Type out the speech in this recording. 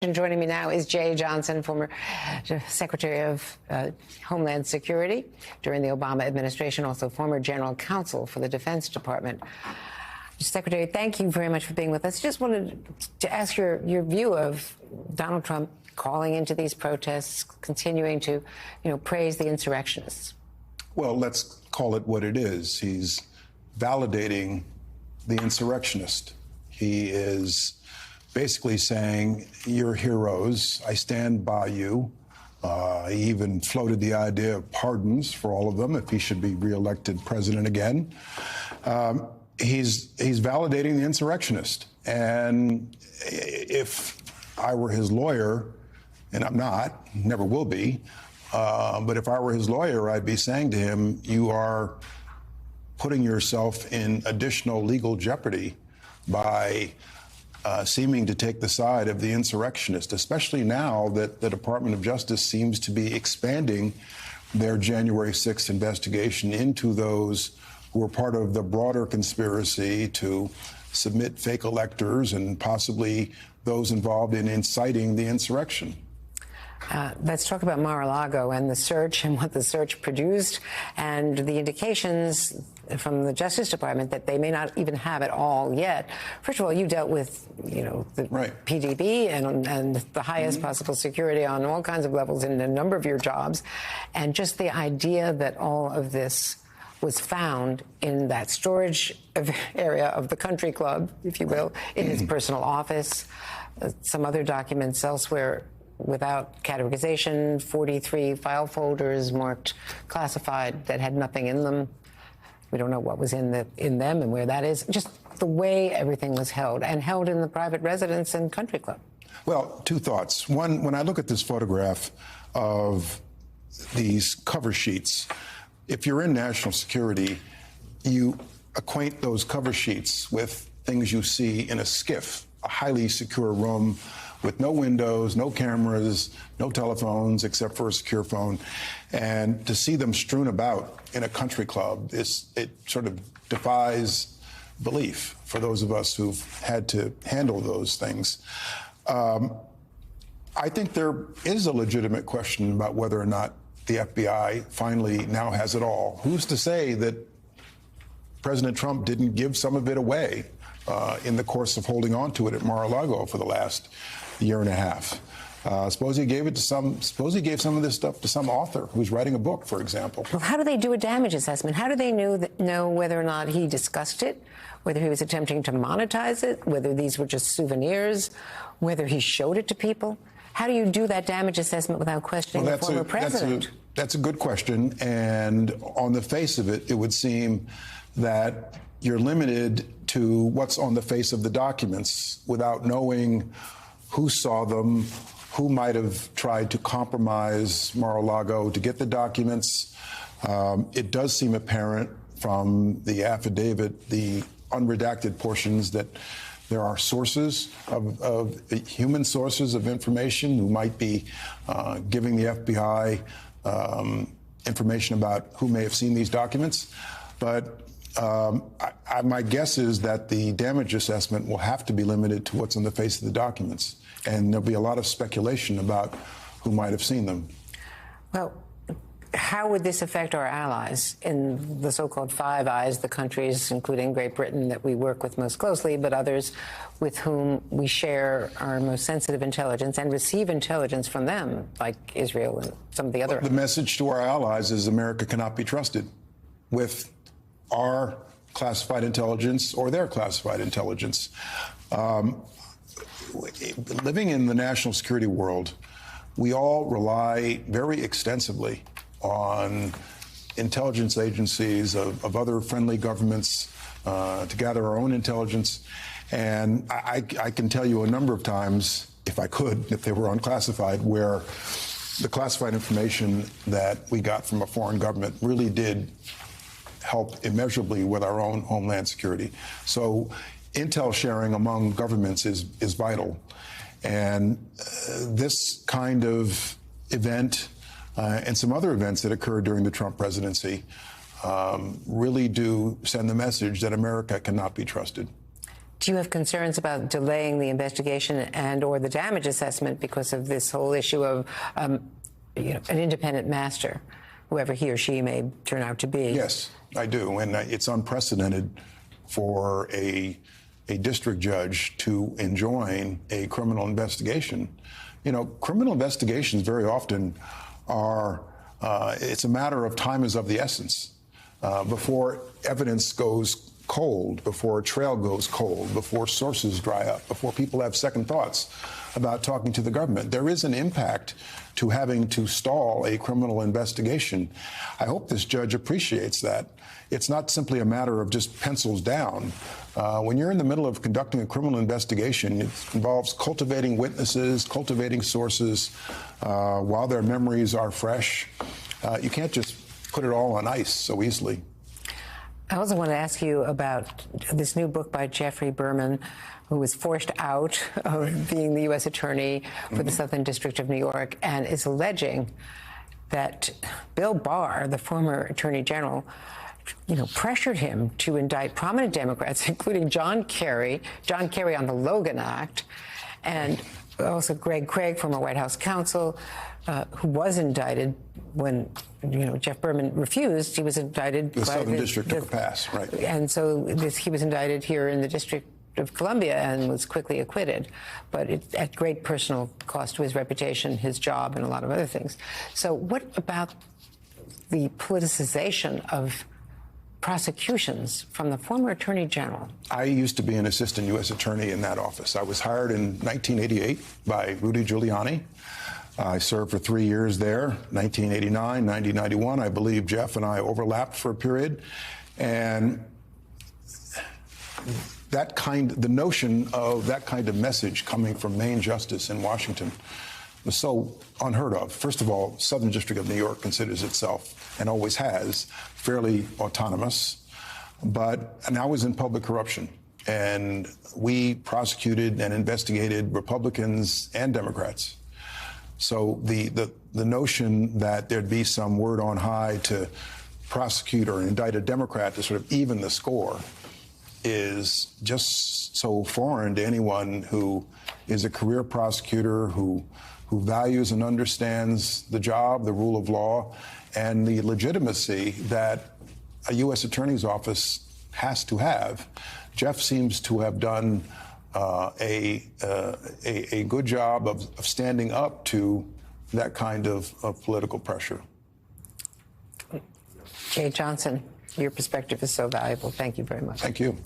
And joining me now is Jeh Johnson, former Secretary of Homeland Security during the Obama administration, also former General Counsel for the Defense Department. Secretary, thank you very much for being with us. Just wanted to ask your view of Donald Trump calling into these protests, continuing to, praise the insurrectionists. Well, let's call it what it is. He's validating the insurrectionist. He is basically saying, you're heroes, I stand by you. He even floated the idea of pardons for all of them if he should be reelected president again. He's validating the insurrectionist. And if I were his lawyer, and I'm not, never will be, but if I were his lawyer, I'd be saying to him, you are putting yourself in additional legal jeopardy by seeming to take the side of the insurrectionist, especially now that the Department of Justice seems to be expanding their January 6th investigation into those who were part of the broader conspiracy to submit fake electors and possibly those involved in inciting the insurrection. Let's talk about Mar-a-Lago and the search and what the search produced and the indications from the Justice Department that they may not even have it all yet. First of all, you dealt with, the PDB and the highest possible security on all kinds of levels in a number of your jobs. And just the idea that all of this was found in that storage area of the country club, if you will, in his personal office, some other documents elsewhere without categorization, 43 file folders marked classified that had nothing in them. We don't know what was in them and where that is. Just the way everything was held, and held in the private residence and country club. Well, two thoughts. One, when I look at this photograph of these cover sheets, if you're in national security, you acquaint those cover sheets with things you see in a SCIF, a highly secure room with no windows, no cameras, no telephones except for a secure phone. And to see them strewn about in a country club, it sort of defies belief for those of us who've had to handle those things. I think there is a legitimate question about whether or not the FBI finally now has it all. Who's to say that President Trump didn't give some of it away in the course of holding on to it at Mar-a-Lago for the last year and a half? Suppose he gave some of this stuff to some author who's writing a book, for example. Well, how do they do a damage assessment? How do they know whether or not he discussed it, whether he was attempting to monetize it, whether these were just souvenirs, whether he showed it to people? How do you do that damage assessment without questioning the former president? That's a good question. And on the face of it, it would seem that you're limited to what's on the face of the documents without knowing who saw them, who might have tried to compromise Mar-a-Lago to get the documents. It does seem apparent from the affidavit, the unredacted portions, that there are sources of human sources of information who might be giving the FBI information about who may have seen these documents. But my guess is that the damage assessment will have to be limited to what's on the face of the documents. And there'll be a lot of speculation about who might have seen them. Well, how would this affect our allies in the so-called Five Eyes, the countries, including Great Britain, that we work with most closely, but others with whom we share our most sensitive intelligence and receive intelligence from them, like Israel and some of the other? The message to our allies is America cannot be trusted with our classified intelligence or their classified intelligence. Living in the national security world, we all rely very extensively on intelligence agencies of other friendly governments to gather our own intelligence. And I can tell you a number of times, if I could, if they were unclassified, where the classified information that we got from a foreign government really did help immeasurably with our own homeland security. So intel sharing among governments is vital. And this kind of event and some other events that occurred during the Trump presidency really do send the message that America cannot be trusted. Do you have concerns about delaying the investigation and/or the damage assessment because of this whole issue of an independent master, whoever he or she may turn out to be? Yes, I do, and it's unprecedented for a district judge to enjoin a criminal investigation. You know, criminal investigations very often are, it's a matter of time is of the essence. Before evidence goes cold, before a trail goes cold, before sources dry up, before people have second thoughts about talking to the government. There is an impact to having to stall a criminal investigation. I hope this judge appreciates that. It's not simply a matter of just pencils down. When you're in the middle of conducting a criminal investigation, it involves cultivating witnesses, cultivating sources while their memories are fresh. You can't just put it all on ice so easily. I also want to ask you about this new book by Geoffrey Berman, who was forced out of being the U.S. Attorney for the Southern District of New York and is alleging that Bill Barr, the former Attorney General, pressured him to indict prominent Democrats, including John Kerry on the Logan Act, and also Greg Craig, former White House counsel, who was indicted when, Jeff Berman refused. He was indicted the by Southern District took a pass, right? And so he was indicted here in the District of Columbia and was quickly acquitted, but at great personal cost to his reputation, his job, and a lot of other things. So what about the politicization of prosecutions from the former Attorney General? I used to be an assistant U.S. attorney in that office. I was hired in 1988 by Rudy Giuliani. I served for 3 years there, 1989, 1991. I believe Jeff and I overlapped for a period. And the notion of that kind of message coming from Main Justice in Washington was so unheard of. First of all, Southern District of New York considers itself, and always has, fairly autonomous. And I was in public corruption. And we prosecuted and investigated Republicans and Democrats. So the notion that there'd be some word on high to prosecute or indict a Democrat to sort of even the score is just so foreign to anyone who is a career prosecutor, who values and understands the job, the rule of law, and the legitimacy that a U.S. Attorney's Office has to have. Jeff seems to have done a good job of standing up to that kind of political pressure. Jeh Johnson, your perspective is so valuable. Thank you very much. Thank you.